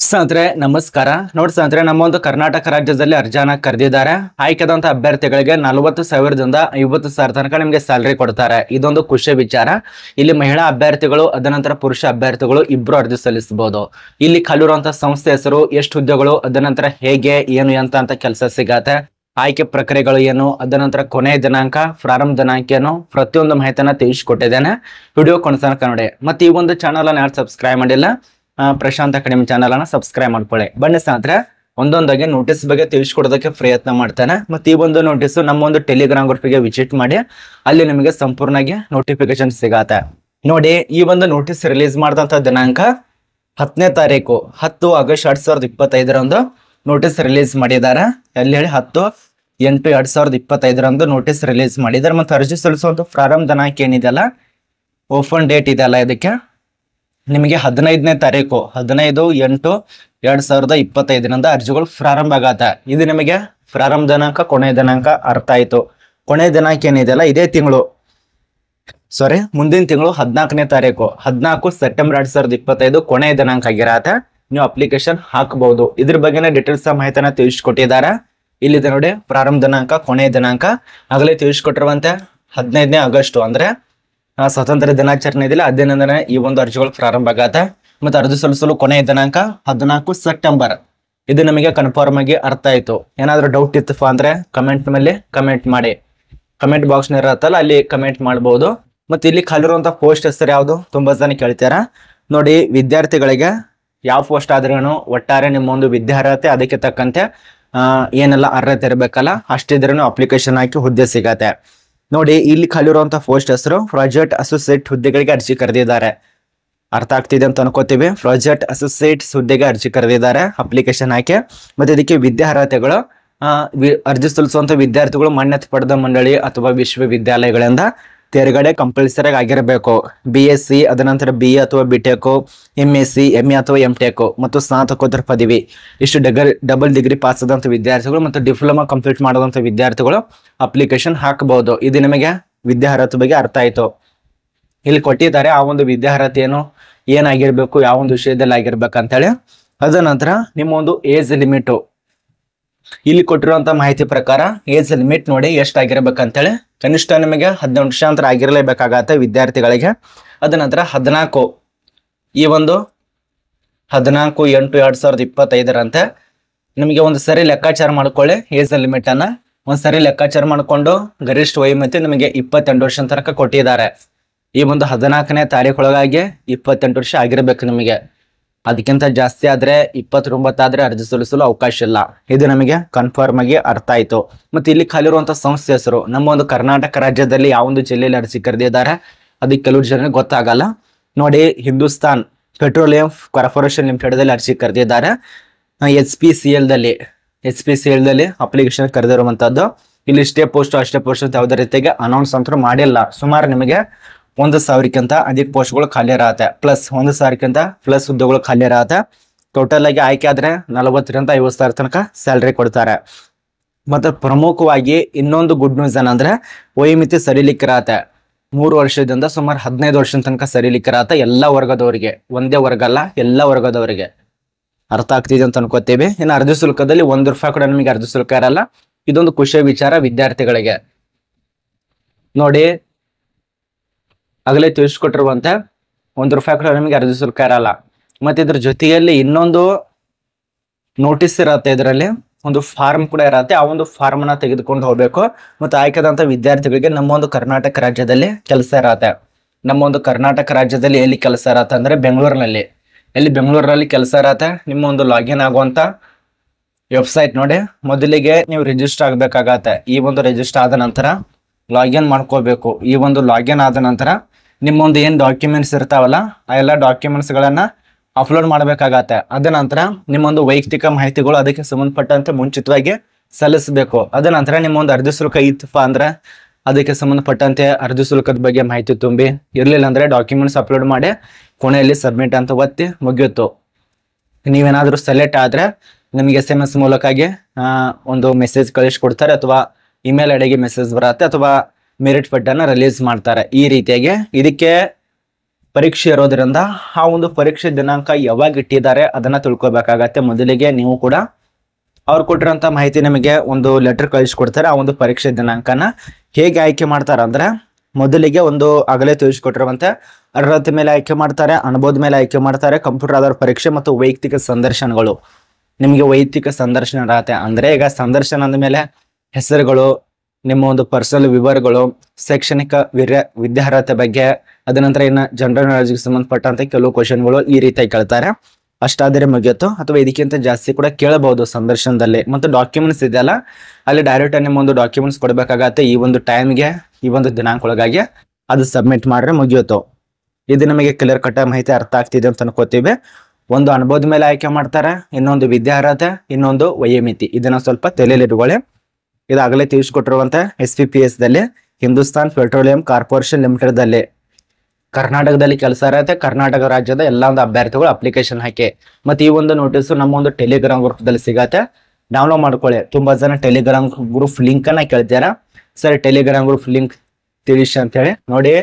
ಸ್ನೇಹಿತರೆ ನಮಸ್ಕಾರ. ನೋಡಿ ಸ್ನೇಹಿತರೆ, ನಮ್ಮ ಒಂದು ಕರ್ನಾಟಕ ರಾಜ್ಯದಲ್ಲಿ ಅರ್ಜಿಯನ್ನ ಕರೆದಿದ್ದಾರೆ. ಆಯ್ಕೆದಂತ ಅಭ್ಯರ್ಥಿಗಳಿಗೆ 40,000ದಿಂದ 50,000 ತನಕ ನಿಮಗೆ ಸ್ಯಾಲರಿ ಕೊಡ್ತಾರೆ. ಇದೊಂದು ಖುಷಿ ವಿಚಾರ. ಇಲ್ಲಿ ಮಹಿಳಾ ಅಭ್ಯರ್ಥಿಗಳು ಅದನಂತರ ಪುರುಷ ಅಭ್ಯರ್ಥಿಗಳು ಇಬ್ರು ಅರ್ಜಿ ಸಲ್ಲಿಸಬಹುದು. ಇಲ್ಲಿ ಕಲಿರುವಂತಹ ಸಂಸ್ಥೆ ಹೆಸರು, ಎಷ್ಟು ಹುದ್ದೆಗಳು, ಅದನಂತರ ಹೇಗೆ ಏನು ಅಂತ ಕೆಲಸ ಸಿಗತ್ತೆ, ಆಯ್ಕೆ ಪ್ರಕ್ರಿಯೆಗಳು ಏನು, ಅದನಂತರ ಕೊನೆಯ ದಿನಾಂಕ, ಪ್ರಾರಂಭ ದಿನಾಂಕ ಏನು, ಪ್ರತಿಯೊಂದು ಮಾಹಿತಿಯನ್ನ ತಿಳಿಸಿಕೊಟ್ಟಿದ್ದೇನೆ. ವಿಡಿಯೋ ಕೊನೆತನಕ ನೋಡಿ. ಮತ್ತೆ ಈ ಒಂದು ಚಾನಲ್ ಅನ್ನು ಯಾರು ಸಬ್ಸ್ಕ್ರೈಬ್ ಮಾಡಿಲ್ಲ, ಪ್ರಶಾಂತ್ ಅಕಾಡೆಮಿ ಚಾನಲ್ ಅನ್ನ ಸಬ್ಸ್ಕ್ರೈಬ್ ಮಾಡ್ಕೊಳ್ಳಿ. ಬನ್ನಿ ಸ್ನೇಹಿತರೆ, ಒಂದೊಂದಾಗಿ ನೋಟಿಸ್ ಬಗ್ಗೆ ತಿಳಿಸ್ಕೊಡೋದಕ್ಕೆ ಪ್ರಯತ್ನ ಮಾಡ್ತೇನೆ. ಮತ್ತೆ ಈ ಒಂದು ನೋಟಿಸ್ ನಮ್ಮ ಒಂದು ಟೆಲಿಗ್ರಾಮ್ ಗ್ರೂಪ್ಗೆ ವಿಸಿಟ್ ಮಾಡಿ, ಅಲ್ಲಿ ನಿಮಗೆ ಸಂಪೂರ್ಣವಾಗಿ ನೋಟಿಫಿಕೇಶನ್ ಸಿಗತ್ತೆ. ನೋಡಿ, ಈ ಒಂದು ನೋಟಿಸ್ ರಿಲೀಸ್ ಮಾಡಿದಂತ ದಿನಾಂಕ 10ನೇ ತಾರೀಕು 10 ಆಗಸ್ಟ್ 2025ರಂದು ನೋಟಿಸ್ ರಿಲೀಸ್ ಮಾಡಿದ್ದಾರೆ. ಎಲ್ಲಿ ಹೇಳಿ, 10/8/2025ರಂದು ನೋಟಿಸ್ ರಿಲೀಸ್ ಮಾಡಿದ್ದಾರೆ. ಮತ್ತೆ ಅರ್ಜಿ ಸಲ್ಲಿಸುವಂತ ಪ್ರಾರಂಭ ದಿನಾಂಕ ಏನಿದೆಯಲ್ಲ, ಓಪನ್ ಡೇಟ್ ಇದೆಯಲ್ಲ, ಇದಕ್ಕೆ ನಿಮಗೆ 15ನೇ ತಾರೀಕು 15/8/2025ರಿಂದ ಅರ್ಜಿಗಳು ಪ್ರಾರಂಭ ಆಗತ್ತೆ. ಇದು ನಿಮಗೆ ಪ್ರಾರಂಭ ದಿನಾಂಕ, ಕೊನೆಯ ದಿನಾಂಕ ಅರ್ಥ ಆಯ್ತು. ಕೊನೆಯ ದಿನಾಂಕ ಏನಿದೆಯಲ್ಲ, ಇದೇ ತಿಂಗಳು ಮುಂದಿನ ತಿಂಗಳು 14ನೇ ತಾರೀಕು 14 ಸೆಪ್ಟೆಂಬರ್ 2025 ಕೊನೆಯ ದಿನಾಂಕ ಆಗಿರತ್ತೆ. ನೀವು ಅಪ್ಲಿಕೇಶನ್ ಹಾಕಬಹುದು. ಇದ್ರ ಬಗ್ಗೆ ಡೀಟೇಲ್ಸ್ ಮಾಹಿತಿನ ತಿಳಿಸ್ಕೊಟ್ಟಿದ್ದಾರೆ. ಇಲ್ಲಿದೆ ನೋಡಿ, ಪ್ರಾರಂಭ ದಿನಾಂಕ, ಕೊನೆಯ ದಿನಾಂಕ ಆಗಲೇ ತಿಳಿಸ್ಕೊಟ್ಟಿರುವಂತೆ 15ನೇ ಆಗಸ್ಟ್ ಅಂದ್ರೆ ಸ್ವಾತಂತ್ರ್ಯ ದಿನಾಚರಣೆ ಇದೆಯಲ್ಲ, ಅದೇನಂದ್ರೆ ಈ ಒಂದು ಅರ್ಜಿಗಳು ಪ್ರಾರಂಭ ಆಗತ್ತೆ. ಮತ್ತೆ ಅರ್ಜಿ ಸಲ್ಲಿಸಲು ಕೊನೆಯ ದಿನಾಂಕ 14 ಸೆಪ್ಟೆಂಬರ್. ಇದು ನಮಗೆ ಕನ್ಫರ್ಮ್ ಆಗಿ ಅರ್ಥ ಆಯ್ತು. ಏನಾದ್ರೂ ಡೌಟ್ ಇತ್ತಪ್ಪ ಅಂದ್ರೆ ಕಮೆಂಟ್ ಮೇಲೆ ಕಮೆಂಟ್ ಮಾಡಿ. ಕಮೆಂಟ್ ಬಾಕ್ಸ್ ಇರತ್ತಲ್ಲ, ಅಲ್ಲಿ ಕಮೆಂಟ್ ಮಾಡಬಹುದು. ಮತ್ತೆ ಇಲ್ಲಿ ಖಾಲಿರುವಂತ ಪೋಸ್ಟ್ ಹೆಸರು ಯಾವುದು ತುಂಬಾ ಜನ ಕೇಳ್ತಾರ. ನೋಡಿ, ವಿದ್ಯಾರ್ಥಿಗಳಿಗೆ ಯಾವ ಪೋಸ್ಟ್ ಆದ್ರೂ ಒಟ್ಟಾರೆ ನಿಮ್ಮ ಒಂದು ವಿದ್ಯಾರ್ಹತೆ ಅದಕ್ಕೆ ತಕ್ಕಂತೆ ಏನೆಲ್ಲ ಅರ್ಹತೆ ಇರಬೇಕಲ್ಲ, ಅಷ್ಟಿದ್ರೂ ಅಪ್ಲಿಕೇಶನ್ ಹಾಕಿ ಹುದ್ದೆ ಸಿಗತ್ತೆ. ನೋಡಿ, ಇಲ್ಲಿ ಖಾಲಿರುವಂತ ಪೋಸ್ಟ್ ಹೆಸರು ಪ್ರಾಜೆಕ್ಟ್ ಅಸೋಸಿಯೇಟ್ ಹುದ್ದೆಗಳಿಗೆ ಅರ್ಜಿ ಕರೆದಿದ್ದಾರೆ. ಅರ್ಥ ಆಗ್ತಿದೆ ಅಂತ ಅನ್ಕೋತೀವಿ. ಪ್ರಾಜೆಕ್ಟ್ ಅಸೋಸಿಯೇಟ್ಸ್ ಹುದ್ದೆಗೆ ಅರ್ಜಿ ಕರೆದಿದ್ದಾರೆ, ಅಪ್ಲಿಕೇಶನ್ ಹಾಕಿ. ಮತ್ತೆ ಇದಕ್ಕೆ ವಿದ್ಯಾರ್ಹತೆಗಳು, ಅರ್ಜಿ ಸಲ್ಲಿಸುವಂತ ವಿದ್ಯಾರ್ಥಿಗಳು ಮಾನ್ಯತೆ ಪಡೆದ ಮಂಡಳಿ ಅಥವಾ ವಿಶ್ವವಿದ್ಯಾಲಯಗಳಿಂದ ತೇರ್ಗಡೆ ಕಂಪಲ್ಸರಿ ಆಗಿರಬೇಕು. BSc, ಅದನಂತರ BA ಅಥವಾ BTech, MSc, MA ಅಥವಾ MTech ಮತ್ತು ಸ್ನಾತಕೋತ್ತರ ಪದವಿ, ಇಷ್ಟು ಡಬಲ್ ಡಿಗ್ರಿ ಪಾಸ್ ಆದಂತ ವಿದ್ಯಾರ್ಥಿಗಳು ಮತ್ತು ಡಿಪ್ಲೊಮಾ ಕಂಪ್ಲೀಟ್ ಮಾಡಿದಂತ ವಿದ್ಯಾರ್ಥಿಗಳು ಅಪ್ಲಿಕೇಶನ್ ಹಾಕಬಹುದು. ಇದು ನಿಮಗೆ ವಿದ್ಯಾರ್ಹತೆ ಬಗ್ಗೆ ಅರ್ಥ ಆಯ್ತು. ಇಲ್ಲಿ ಕೊಟ್ಟಿದ್ದಾರೆ ಆ ಒಂದು ವಿದ್ಯಾರ್ಹತೆ ಏನಾಗಿರ್ಬೇಕು, ಯಾವ ಒಂದು ವಿಷಯದಲ್ಲಿ ಆಗಿರ್ಬೇಕಂತ ಹೇಳಿ. ಅದನಂತರ ನಿಮ್ಮ ಒಂದು ಏಜ್ ಲಿಮಿಟ್, ಇಲ್ಲಿ ಕೊಟ್ಟಿರುವಂತ ಮಾಹಿತಿ ಪ್ರಕಾರ ಏಜ್ ಲಿಮಿಟ್ ನೋಡಿ ಎಷ್ಟಾಗಿರ್ಬೇಕಂತೇಳಿ. ಕನಿಷ್ಠ ನಿಮಗೆ 18 ವರ್ಷ ಅಂತ ಆಗಿರಲೇಬೇಕಾಗತ್ತೆ ವಿದ್ಯಾರ್ಥಿಗಳಿಗೆ. ಅದನಂತರ 14 8/2025ರಂತೆ ನಿಮಗೆ ಒಂದು ಸರಿ ಲೆಕ್ಕಾಚಾರ ಮಾಡ್ಕೊಳ್ಳಿ. ಏಜ್ ಲಿಮಿಟ್ ಅನ್ನ ಒಂದ್ಸರಿ ಲೆಕ್ಕಾಚಾರ ಮಾಡ್ಕೊಂಡು ಗರಿಷ್ಠ ವಯೋಮಿತಿ ನಿಮಗೆ 28 ವರ್ಷ ತನಕ ಕೊಟ್ಟಿದ್ದಾರೆ. ಈ ಒಂದು 14ನೇ ತಾರೀಕೊಳಗಾಗಿ 28 ವರ್ಷ ಆಗಿರ್ಬೇಕು ನಿಮಗೆ. ಅದಕ್ಕಿಂತ ಜಾಸ್ತಿ ಆದ್ರೆ 29 ಆದ್ರೆ ಅರ್ಜಿ ಸಲ್ಲಿಸಲು ಅವಕಾಶ ಇಲ್ಲ. ಇದು ನಮಗೆ ಕನ್ಫರ್ಮ್ ಆಗಿ ಅರ್ಥ ಆಯ್ತು. ಮತ್ತೆ ಇಲ್ಲಿ ಖಾಲಿರುವಂತಹ ಸಂಸ್ಥೆ ಹೆಸರು, ನಮ್ಮ ಒಂದು ಕರ್ನಾಟಕ ರಾಜ್ಯದಲ್ಲಿ ಯಾವ ಒಂದು ಜಿಲ್ಲೆಯಲ್ಲಿ ಅರ್ಜಿ ಕರೆದಿದ್ದಾರೆ ಅದಕ್ಕೆ ಕೆಲವು ಜನರಿಗೆ ಗೊತ್ತಾಗಲ್ಲ. ನೋಡಿ, ಹಿಂದೂಸ್ತಾನ್ ಪೆಟ್ರೋಲಿಯಂ ಕಾರ್ಪೊರೇಷನ್ ಲಿಮಿಟೆಡ್ ಅರ್ಜಿ ಕರೆದಿದ್ದಾರೆ. HPCL ದಲ್ಲಿ ಅಪ್ಲಿಕೇಶನ್ ಕರೆದಿರುವಂತದ್ದು. ಇಲ್ಲಿ ಅಷ್ಟೇ ಪೋಸ್ಟ್ ಅಂತ ಯಾವುದೇ ರೀತಿಯಾಗಿ ಅನೌನ್ಸ್ ಅಂತೂ ಮಾಡಿಲ್ಲ. ಸುಮಾರು ನಿಮಗೆ 1,000ಕ್ಕಿಂತ ಅಧಿಕ ಪೋಸ್ಟ್ಗಳು ಖಾಲಿ ಇರತ್ತೆ, ಪ್ಲಸ್ 1,000ಕ್ಕಿಂತ ಪ್ಲಸ್ ಹುದ್ದೆಗಳು ಖಾಲಿ ಇರತ್ತೆ. ಟೋಟಲ್ ಆಗಿ ಆಯ್ಕೆ ಆದ್ರೆ 40ರಿಂದ 50,000 ತನಕ ಸ್ಯಾಲರಿ ಕೊಡ್ತಾರೆ. ಮತ್ತೆ ಪ್ರಮುಖವಾಗಿ ಇನ್ನೊಂದು ಗುಡ್ ನ್ಯೂಸ್ ಏನಂದ್ರೆ ವಯೋಮಿತಿ ಸರಿಲಿಕ್ಕಿರತ್ತೆ. 3 ವರ್ಷದಿಂದ ಸುಮಾರು 15 ವರ್ಷದ ತನಕ ಸರಿಲಿಕ್ಕಿರತ್ತೆ ಎಲ್ಲ ವರ್ಗದವರಿಗೆ, ಒಂದೇ ವರ್ಗ ಅಲ್ಲ, ಎಲ್ಲ ವರ್ಗದವರಿಗೆ. ಅರ್ಥ ಆಗ್ತಿದೆ ಅಂತ ಅನ್ಕೋತೀವಿ. ಇನ್ನು ಅರ್ಜಿ ಶುಲ್ಕದಲ್ಲಿ ₹1 ಕೂಡ ನಿಮಗೆ ಅರ್ಜಿ ಶುಲ್ಕ ಇರಲ್ಲ. ಇದೊಂದು ಖುಷಿಯ ವಿಚಾರ ವಿದ್ಯಾರ್ಥಿಗಳಿಗೆ. ನೋಡಿ, ಆಗಲೇ ತಿಳಿಸ್ಕೊಟ್ಟಿರುವಂತೆ ₹1 ಕೂಡ ನಿಮಗೆ ಅರ್ಜಿ ಶುಲ್ಕ ಇರಲ್ಲ. ಮತ್ತೆ ಇದ್ರ ಜೊತೆಯಲ್ಲಿ ಇನ್ನೊಂದು ನೋಟಿಸ್ ಇರತ್ತೆ, ಇದರಲ್ಲಿ ಒಂದು ಫಾರ್ಮ್ ಕೂಡ ಇರತ್ತೆ. ಆ ಒಂದು ಫಾರ್ಮ್ ನ ತೆಗೆದುಕೊಂಡು ಹೋಗ್ಬೇಕು. ಮತ್ತೆ ಆಯ್ಕೆದಂತ ವಿದ್ಯಾರ್ಥಿಗಳಿಗೆ ನಮ್ಮ ಒಂದು ಕರ್ನಾಟಕ ರಾಜ್ಯದಲ್ಲಿ ಕೆಲಸ ಇರತ್ತೆ. ನಮ್ಮ ಒಂದು ಕರ್ನಾಟಕ ರಾಜ್ಯದಲ್ಲಿ ಎಲ್ಲಿ ಕೆಲಸ ಇರತ್ತೆ ಅಂದ್ರೆ ಬೆಂಗಳೂರಿನಲ್ಲಿ. ಬೆಂಗಳೂರಲ್ಲಿ ಕೆಲಸ ಇರತ್ತೆ. ನಿಮ್ಮ ಒಂದು ಲಾಗಿನ್ ಆಗುವಂತ ವೆಬ್ಸೈಟ್ ನೋಡಿ, ಮೊದಲಿಗೆ ನೀವು ರಿಜಿಸ್ಟರ್ ಆಗ್ಬೇಕಾಗತ್ತೆ. ಈ ಒಂದು ರಿಜಿಸ್ಟರ್ ಆದ ನಂತರ ಲಾಗಿನ್ ಮಾಡ್ಕೋಬೇಕು. ಈ ಒಂದು ಲಾಗಿನ್ ಆದ ನಂತರ ನಿಮ್ಮೊಂದು ಏನ್ ಡಾಕ್ಯುಮೆಂಟ್ಸ್ ಇರ್ತಾವಲ್ಲ, ಆ ಎಲ್ಲ ಡಾಕ್ಯುಮೆಂಟ್ಸ್ ಗಳನ್ನ ಅಪ್ಲೋಡ್ ಮಾಡ್ಬೇಕಾಗತ್ತೆ. ಅದ ನಂತರ ನಿಮ್ಮೊಂದು ವೈಯಕ್ತಿಕ ಮಾಹಿತಿಗಳು ಅದಕ್ಕೆ ಸಂಬಂಧಪಟ್ಟಂತೆ ಮುಂಚಿತವಾಗಿ ಸಲ್ಲಿಸಬೇಕು. ಅದ ನಂತರ ನಿಮ್ಮೊಂದು ಅರ್ಜಿ ಶುಲ್ಕ ಇತ್ತಪ್ಪ ಅಂದ್ರೆ ಅದಕ್ಕೆ ಸಂಬಂಧಪಟ್ಟಂತೆ ಅರ್ಜಿ ಶುಲ್ಕದ ಬಗ್ಗೆ ಮಾಹಿತಿ ತುಂಬಿ, ಇರ್ಲಿಲ್ಲ ಅಂದ್ರೆ ಡಾಕ್ಯುಮೆಂಟ್ಸ್ ಅಪ್ಲೋಡ್ ಮಾಡಿ ಕೊನೆಯಲ್ಲಿ ಸಬ್ಮಿಟ್ ಅಂತ ಒತ್ತಿ ಮುಗಿಯಿತು. ನೀವೇನಾದ್ರೂ ಸೆಲೆಕ್ಟ್ ಆದ್ರೆ ನಿಮಗೆ SMS ಮೂಲಕವಾಗಿ ಒಂದು ಮೆಸೇಜ್ ಕಳಿಸ್ಕೊಡ್ತಾರೆ, ಅಥವಾ ಇಮೇಲ್ ಐಡಿಗೆ ಮೆಸೇಜ್ ಬರುತ್ತೆ, ಅಥವಾ ಮೆರಿಟ್ ಪಟ್ಟನ್ನ ರಿಲೀಸ್ ಮಾಡ್ತಾರೆ. ಈ ರೀತಿಯಾಗಿ ಇದಕ್ಕೆ ಪರೀಕ್ಷೆ ಇರೋದ್ರಿಂದ ಆ ಒಂದು ಪರೀಕ್ಷೆ ದಿನಾಂಕ ಯಾವಾಗ ಇಟ್ಟಿದ್ದಾರೆ ಅದನ್ನ ತಿಳ್ಕೊಬೇಕಾಗತ್ತೆ. ಮೊದಲಿಗೆ ನೀವು ಕೂಡ ಅವ್ರು ಕೊಟ್ಟಿರೋಂಥ ಮಾಹಿತಿ ನಿಮಗೆ ಒಂದು ಲೆಟರ್ ಕಳಿಸ್ಕೊಡ್ತಾರೆ. ಆ ಒಂದು ಪರೀಕ್ಷೆ ದಿನಾಂಕನ ಹೇಗೆ ಆಯ್ಕೆ ಮಾಡ್ತಾರೆ ಅಂದ್ರೆ, ಮೊದಲಿಗೆ ಒಂದು ಆಗಲೇ ತಿಳಿಸ್ಕೊಟ್ಟಿರುವಂತೆ ಅರ್ಹತೆ ಮೇಲೆ ಆಯ್ಕೆ ಮಾಡ್ತಾರೆ, ಅನುಭವದ ಮೇಲೆ ಆಯ್ಕೆ ಮಾಡ್ತಾರೆ, ಕಂಪ್ಯೂಟರ್ ಆಧಾರ ಪರೀಕ್ಷೆ ಮತ್ತು ವೈಯಕ್ತಿಕ ಸಂದರ್ಶನಗಳು. ನಿಮಗೆ ವೈಯಕ್ತಿಕ ಸಂದರ್ಶನ ಇರತ್ತೆ ಅಂದ್ರೆ, ಈಗ ಸಂದರ್ಶನ ಅಂದ ಮೇಲೆ ಹೆಸರುಗಳು, ನಿಮ್ಮ ಒಂದು ಪರ್ಸನಲ್ ವಿವರಗಳು, ಶೈಕ್ಷಣಿಕ ವಿದ್ಯಾರ್ಹತೆ ಬಗ್ಗೆ, ಅದ ನಂತರ ಇನ್ನು ಜನರಲ್ ನಾಲೆಜ್ಗೆ ಸಂಬಂಧಪಟ್ಟಂತೆ ಕೆಲವು ಕ್ವಶನ್ಗಳು ಈ ರೀತಿಯಾಗಿ ಕೇಳ್ತಾರೆ. ಅಷ್ಟಾದರೆ ಮುಗಿಯಿತು, ಅಥವಾ ಇದಕ್ಕಿಂತ ಜಾಸ್ತಿ ಕೂಡ ಕೇಳಬಹುದು ಸಂದರ್ಶನದಲ್ಲಿ. ಮತ್ತು ಡಾಕ್ಯುಮೆಂಟ್ಸ್ ಇದೆಯಲ್ಲ, ಅಲ್ಲಿ ಡೈರೆಕ್ಟ್ ನಿಮ್ಮ ಒಂದು ಡಾಕ್ಯುಮೆಂಟ್ಸ್ ಕೊಡಬೇಕಾಗತ್ತೆ. ಈ ಒಂದು ಟೈಮ್ಗೆ, ಈ ಒಂದು ದಿನಾಂಕ ಒಳಗಾಗಿ ಅದು ಸಬ್ಮಿಟ್ ಮಾಡ್ರೆ ಮುಗಿಯಿತು. ಇದು ನಮಗೆ ಕ್ಲಿಯರ್ ಕಟ್ ಮಾಹಿತಿ ಅರ್ಥ ಆಗ್ತಿದೆ ಅಂತ ಅನ್ಕೋತೀವಿ. ಒಂದು ಅನುಭವದ ಮೇಲೆ ಆಯ್ಕೆ ಮಾಡ್ತಾರೆ, ಇನ್ನೊಂದು ವಿದ್ಯಾರ್ಹತೆ, ಇನ್ನೊಂದು ವಯೋಮಿತಿ. ಇದನ್ನ ಸ್ವಲ್ಪ ತಲೆಯಲ್ಲಿಟ್ಕೊಳ್ಳಿ. ಇದಾಗಲೇ ತಿಳಿಸ್ಕೊಟ್ಟಿರುವಂತ SPPS ದಲ್ಲಿ ಹಿಂದೂಸ್ತಾನ್ ಪೆಟ್ರೋಲಿಯಂ ಕಾರ್ಪೊರೇಷನ್ ಲಿಮಿಟೆಡ್ ದಲ್ಲಿ ಕರ್ನಾಟಕದಲ್ಲಿ ಕೆಲಸ ಇರುತ್ತೆ. ಕರ್ನಾಟಕ ರಾಜ್ಯದ ಎಲ್ಲ ಒಂದು ಅಭ್ಯರ್ಥಿಗಳು ಅಪ್ಲಿಕೇಶನ್ ಹಾಕಿ. ಮತ್ತೆ ಈ ಒಂದು ನೋಟಿಸ್ ನಮ್ಮ ಒಂದು ಟೆಲಿಗ್ರಾಮ್ ಗ್ರೂಪ್ ದಲ್ಲಿ ಸಿಗತ್ತೆ, ಡೌನ್ಲೋಡ್ ಮಾಡ್ಕೊಳ್ಳಿ. ತುಂಬಾ ಜನ ಟೆಲಿಗ್ರಾಮ್ ಗ್ರೂಪ್ ಲಿಂಕ್ ಅನ್ನ ಕೇಳ್ತಾರ. ಸರಿ, ಟೆಲಿಗ್ರಾಮ್ ಗ್ರೂಪ್ ಲಿಂಕ್ ತಿಳಿಸಿ ಅಂತ ಹೇಳಿ ನೋಡಿ.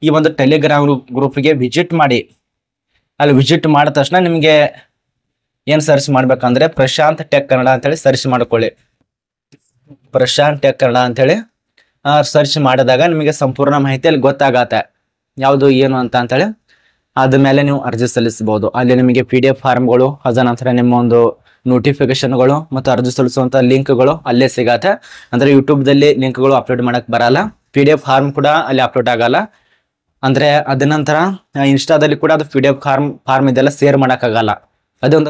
ಈ ಒಂದು ಟೆಲಿಗ್ರಾಮ್ ಗ್ರೂಪ್ಗೆ ವಿಸಿಟ್ ಮಾಡಿ. ಅಲ್ಲಿ ವಿಸಿಟ್ ಮಾಡಿದ ತಕ್ಷಣ ನಿಮಗೆ ಏನ್ ಸರ್ಚ್ ಮಾಡ್ಬೇಕಂದ್ರೆ ಪ್ರಶಾಂತ್ ಟೆಕ್ ಕನ್ನಡ ಅಂತೇಳಿ ಸರ್ಚ್ ಮಾಡ್ಕೊಳ್ಳಿ. ಪ್ರಶಾಂತ್ ಟೆಕ್ ಕನ್ನಡ ಅಂತೇಳಿ ಸರ್ಚ್ ಮಾಡಿದಾಗ ನಿಮಗೆ ಸಂಪೂರ್ಣ ಮಾಹಿತಿ ಅಲ್ಲಿ ಗೊತ್ತಾಗತ್ತೆ ಯಾವುದು ಏನು ಅಂತ ಅಂತೇಳಿ. ಆದ್ಮೇಲೆ ನೀವು ಅರ್ಜಿ ಸಲ್ಲಿಸಬಹುದು. ಅಲ್ಲಿ ನಿಮಗೆ PDF ಫಾರ್ಮ್ಗಳು, ಅದ ನಂತರ ನಿಮ್ಮ ಒಂದು ನೋಟಿಫಿಕೇಶನ್ಗಳು ಮತ್ತು ಅರ್ಜಿ ಸಲ್ಲಿಸುವಂತ ಲಿಂಕ್ಗಳು ಅಲ್ಲೇ ಸಿಗತ್ತೆ. ಅಂದ್ರೆ ಯೂಟ್ಯೂಬ್ ದಲ್ಲಿ ಲಿಂಕ್ಗಳು ಅಪ್ಲೋಡ್ ಮಾಡಕ್ ಬರಲ್ಲ, PDF ಫಾರ್ಮ್ ಕೂಡ ಅಲ್ಲಿ ಅಪ್ಲೋಡ್ ಆಗಲ್ಲ. ಅಂದ್ರೆ ಅದ ನಂತರ ಇನ್ಸ್ಟಾದಲ್ಲಿ ಕೂಡ ಅದು PDF ಫಾರ್ಮ್ ಇದೆಲ್ಲ ಶೇರ್ ಮಾಡಕ್ ಆಗಲ್ಲ. ಅದೊಂದು